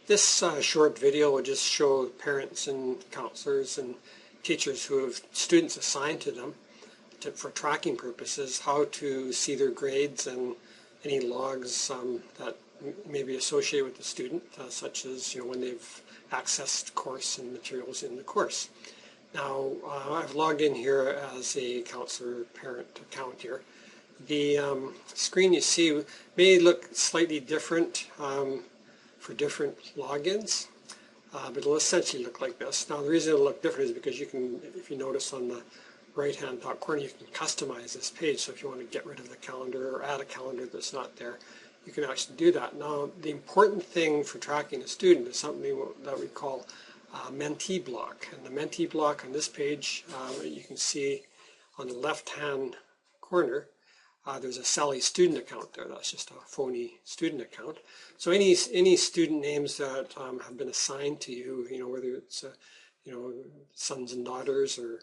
This short video will just show parents and counselors and teachers who have students assigned to them for tracking purposes how to see their grades and any logs that may be associated with the student, such as when they've accessed course and materials in the course. Now I've logged in here as a counselor parent account here. The screen you see may look slightly different for different logins, but it'll essentially look like this. Now the reason it'll look different is because you can, if you notice on the right hand top corner, you can customize this page. So if you want to get rid of the calendar or add a calendar that's not there, you can actually do that. Now the important thing for tracking a student is something that we call Mentee block. And the Mentee block on this page, you can see on the left hand corner, there's a Sally student account there. That's just a phony student account. So any student names that have been assigned to you, whether it's sons and daughters, or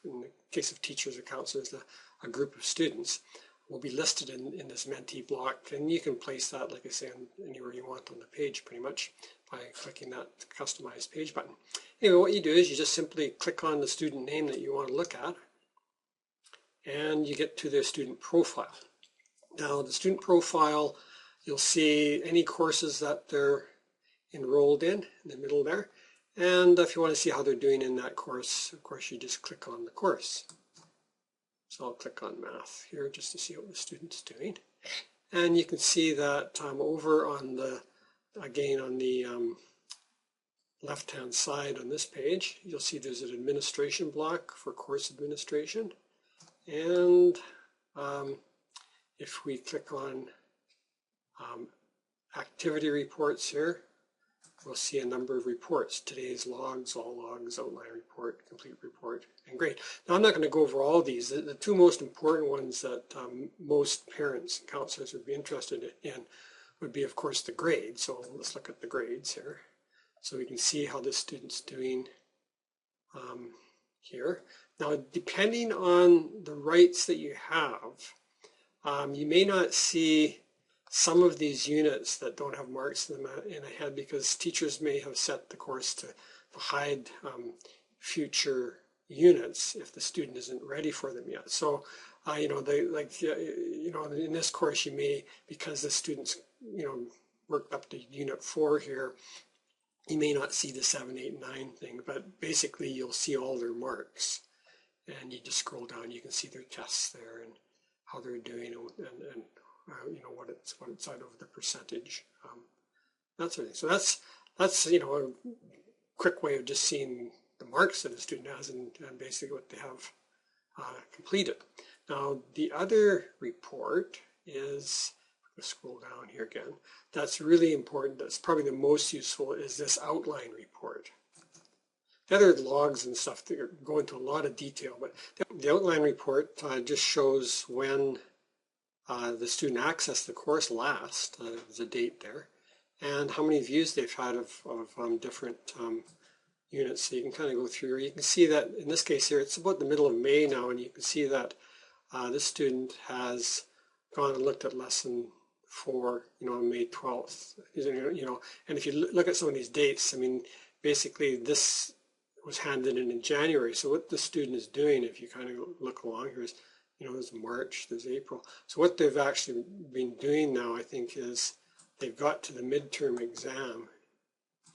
in the case of teachers or counselors, a group of students, will be listed in this Mentee block, and you can place that, like I say, anywhere you want on the page, pretty much, by clicking that Customize Page button. Anyway, what you do is you just simply click on the student name that you want to look at, and you get to their student profile. Now the student profile, you'll see any courses that they're enrolled in the middle there, and if you want to see how they're doing in that course, of course you just click on the course. So I'll click on math here just to see what the student's doing, and you can see that over on the, again on the left hand side on this page, you'll see there's an administration block for course administration. And if we click on activity reports here, we'll see a number of reports: today's logs, all logs, outline report, complete report, and grade. Now I'm not going to go over all these. The two most important ones that most parents and counselors would be interested in would be, of course, the grade. So let's look at the grades here. So we can see how the student's doing here. Now, depending on the rights that you have, you may not see some of these units that don't have marks in them in ahead, because teachers may have set the course to hide future units if the student isn't ready for them yet. So, in this course, you may, because the student's worked up to Unit 4 here, you may not see the 7, 8, 9 thing, but basically you'll see all their marks. And you just scroll down, you can see their tests there and how they're doing, and what it's out of the percentage, that sort of thing. So that's a quick way of just seeing the marks that a student has and basically what they have completed. Now the other report is, let's scroll down here again, that's really important, that's probably the most useful, is this outline report. The other logs and stuff that go into a lot of detail, but the outline report just shows when the student accessed the course last, there's a date there, and how many views they've had of different units. So you can kind of go through. You can see that in this case here, it's about the middle of May now, and you can see that this student has gone and looked at lesson 4, on May 12th. And if you look at some of these dates, I mean, basically this was handed in January. So what the student is doing, if you kind of look along here, is, there's March, there's April. So what they've actually been doing now, I think, is they've got to the midterm exam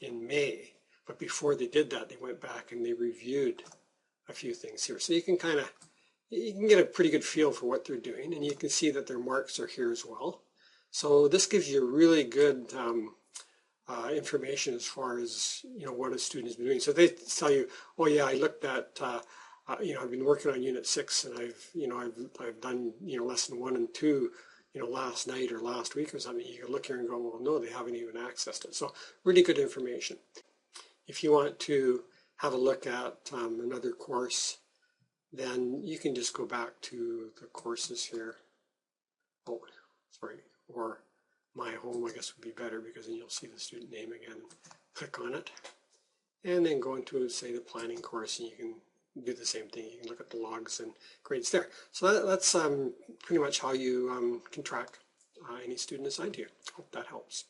in May. But before they did that, they went back and they reviewed a few things here. So you can get a pretty good feel for what they're doing, and you can see that their marks are here as well. So this gives you really good information as far as what a student is doing. So they tell you, oh yeah, I looked at I've been working on Unit 6, and I've done lesson 1 and 2 last night or last week or something. You can look here and go, well, no, they haven't even accessed it. So really good information. If you want to have a look at another course, then you can just go back to the courses here. Oh, sorry, or My Home, I guess, would be better, because then you'll see the student name again. Click on it, and then go into, say, the planning course, and you can do the same thing. You can look at the logs and grades there. So that's pretty much how you can track any student assigned to you. Hope that helps.